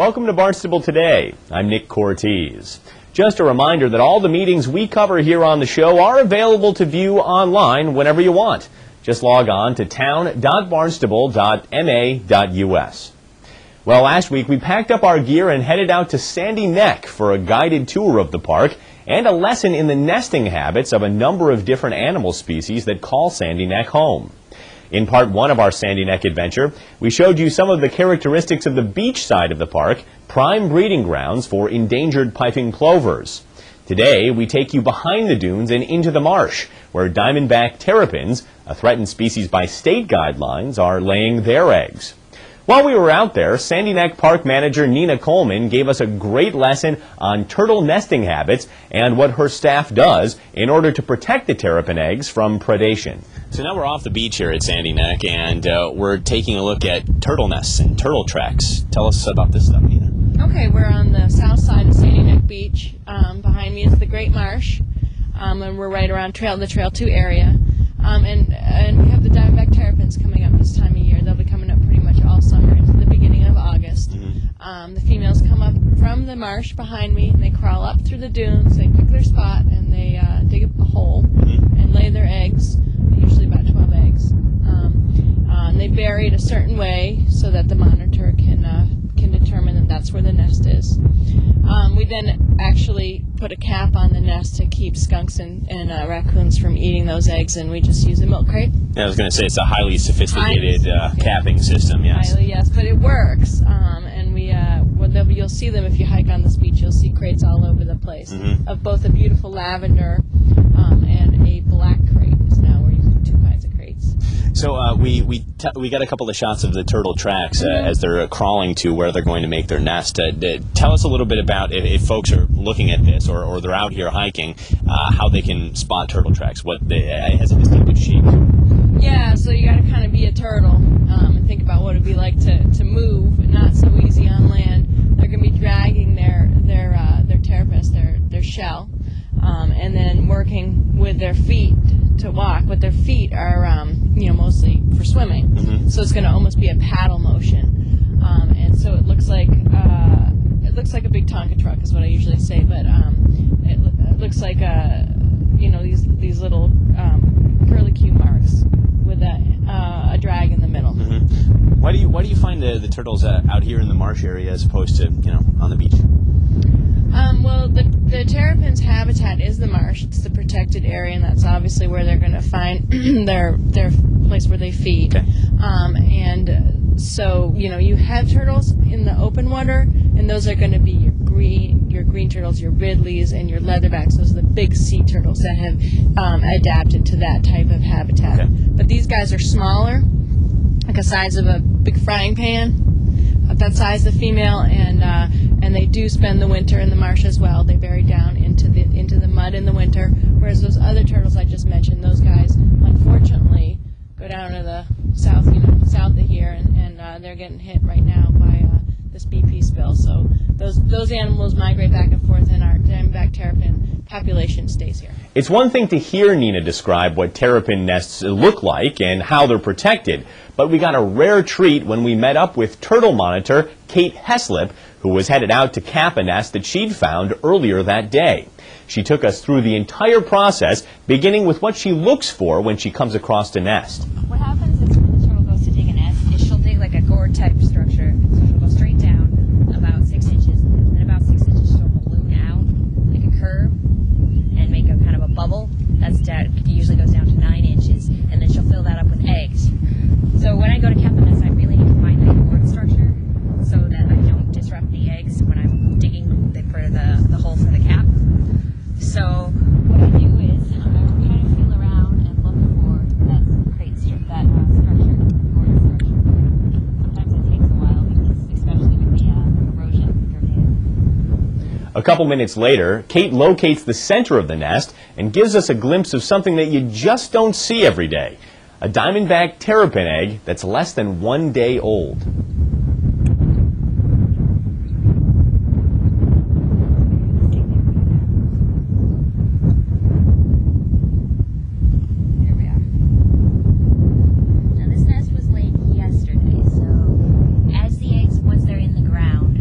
Welcome to Barnstable Today. I'm Nick Cortez. Just a reminder that all the meetings we cover here on the show are available to view online whenever you want. Just log on to town.barnstable.ma.us. Well, last week we packed up our gear and headed out to Sandy Neck for a guided tour of the park and a lesson in the nesting habits of a number of different animal species that call Sandy Neck home. In part one of our Sandy Neck adventure, we showed you some of the characteristics of the beach side of the park, prime breeding grounds for endangered piping plovers. Today, we take you behind the dunes and into the marsh, where diamondback terrapins, a threatened species by state guidelines, are laying their eggs. While we were out there, Sandy Neck Park Manager Nina Coleman gave us a great lesson on turtle nesting habits and what her staff does in order to protect the terrapin eggs from predation. So now we're off the beach here at Sandy Neck, and we're taking a look at turtle nests and turtle tracks. Tell us about this stuff, Nina. Okay, we're on the south side of Sandy Neck Beach. Behind me is the Great Marsh, and we're right around the Trail 2 area. And we have the diamondback terrapins coming up this time of year. They'll be coming up pretty much all summer into the beginning of August. The females come up from the marsh behind me, and they crawl up through the dunes. They pick their spot, and they dig up a hole and lay their eggs, usually about 12 eggs. And they bury it a certain way so that the monitor can determine that that's where the nest is. We then actually put a cap on the nest to keep skunks and raccoons from eating those eggs, and we just use a milk crate. Yeah, I was going to say it's a highly sophisticated capping system, yes. Highly, yes, but it works. And you'll see them if you hike on this beach. You'll see crates all over the place of both a beautiful lavender and a black crate. Is now we're using two kinds of crates. So we got a couple of shots of the turtle tracks as they're crawling to where they're going to make their nest. Tell us a little bit about if folks are looking at this or they're out here hiking, how they can spot turtle tracks. It has a distinctive shape. Yeah, so you got to kind of be a turtle and think about what it'd be like to move. Not so easy on land. They're going to be dragging their carapace, their shell, and then working with their feet to walk. But their feet are mostly for swimming, so it's going to almost be a paddle motion, and so it looks like a big Tonka truck is what I usually say, but it looks like these little curlicue marks with a drag in the middle. Why do you find the turtles out here in the marsh area as opposed to on the beach? Well, the terrapin's habitat is the marsh. It's the protected area, and that's obviously where they're going to find their place where they feed. Okay. And so you have turtles in the open water, and those are going to be your green turtles, your Ridleys, and your leatherbacks. Those are the big sea turtles that have adapted to that type of habitat. Okay. But these guys are smaller, like the size of a big frying pan. About that size, the female, and they do spend the winter in the marsh as well. They bury down into the mud in the winter, whereas those other turtles I just mentioned, those guys unfortunately go down to the south, south of here, and they're getting hit right now by this BP spill. So those animals migrate back and forth, and our diamondback terrapin population stays here. It's one thing to hear Nina describe what terrapin nests look like and how they're protected, but we got a rare treat when we met up with turtle monitor Kate Heslip, who was headed out to cap a nest that she'd found earlier that day. She took us through the entire process, beginning with what she looks for when she comes across a nest. What happens is when the turtle goes to dig a nest, is she'll dig like a gourd type structure. So she'll go straight down about 6 inches, and then about 6 inches she'll balloon out like a curve and make a kind of a bubble. Usually goes down to 9 inches, and then she'll fill that up with eggs. So when I go to cap a nest, I really need to find that gourd structure so that I don't disrupt the eggs when I'm digging for the hole for the cap. So what I do is I kind of feel around and look for that structure, gourd structure. Sometimes it takes a while, especially with the erosion. A couple minutes later, Kate locates the center of the nest and gives us a glimpse of something that you just don't see every day. A diamondback terrapin egg that's less than 1 day old. Here we are. Now this nest was laid yesterday, so as the eggs, once they're in the ground,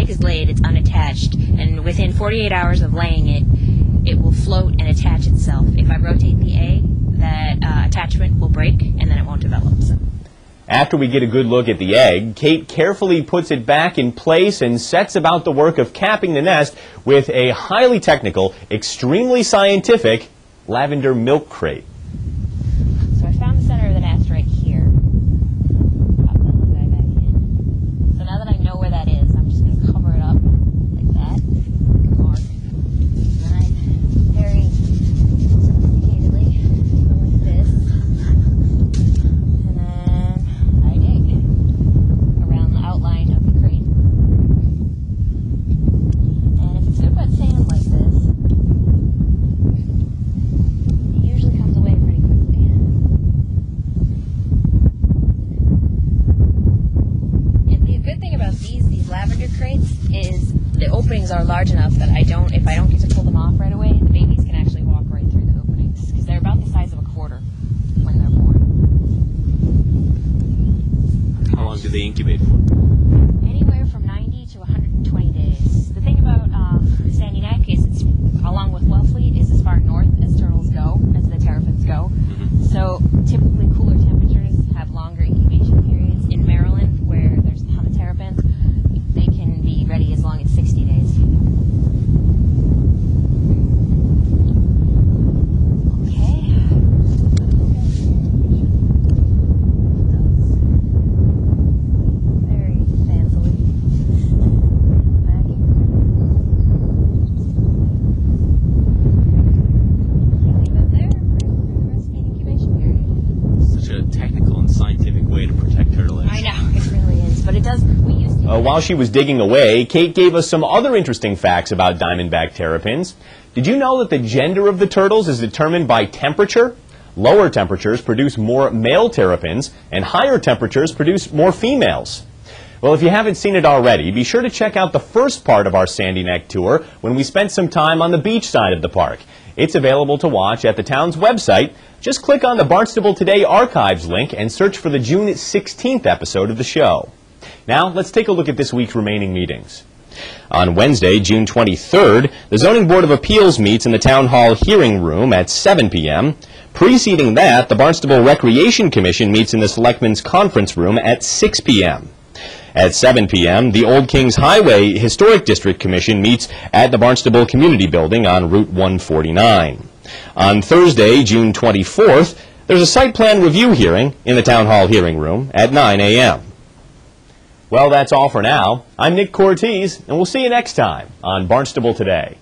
egg is laid, it's unattached, and within 48 hours of laying it, it will float and attach itself. If I rotate the egg, that attachment will break, and then it won't develop. So. After we get a good look at the egg, Kate carefully puts it back in place and sets about the work of capping the nest with a highly technical, extremely scientific lavender milk crate. So I found the center of the nest right here. Pop that little guy back in. So now that I know where that is, I'm just going to cover it up like that. Mark. And then I very repeatedly go like this. And then I dig around the outline of the crate. And if it's good wet sand like this, it usually comes away pretty quickly. And the good thing about these lavender crates is the openings are large enough that if I don't get to pull them off right away, the babies can actually walk right through the openings because they're about the size of a quarter when they're born. How long do they incubate for? Anywhere from 90 to 120 days. The thing about Sandy Neck is it's, along with Wellfleet, is as far north as turtles go, as the terrapins go. So typically cooler temperatures have longer incubation periods. In Maryland, where there's a ton of terrapins, they can be ready as long as 60 days. Okay. Very fancily. Back here. Leave it there for the rest of the incubation period. Such a technical and scientific way to protect turtle eggs. I know, it really is, but it does. We used to. While she was digging away, Kate gave us some other interesting facts about diamondback terrapins. Did you know that the gender of the turtles is determined by temperature? Lower temperatures produce more male terrapins, and higher temperatures produce more females. Well, if you haven't seen it already, be sure to check out the first part of our Sandy Neck tour when we spent some time on the beach side of the park. It's available to watch at the town's website. Just click on the Barnstable Today archives link and search for the June 16th episode of the show. Now, let's take a look at this week's remaining meetings. On Wednesday, June 23rd, the Zoning Board of Appeals meets in the Town Hall hearing room at 7 p.m. Preceding that, the Barnstable Recreation Commission meets in the Selectmen's Conference Room at 6 p.m. At 7 p.m., the Old Kings Highway Historic District Commission meets at the Barnstable Community Building on Route 149. On Thursday, June 24th, there's a site plan review hearing in the Town Hall hearing room at 9 a.m. Well, that's all for now. I'm Nick Cortez, and we'll see you next time on Barnstable Today.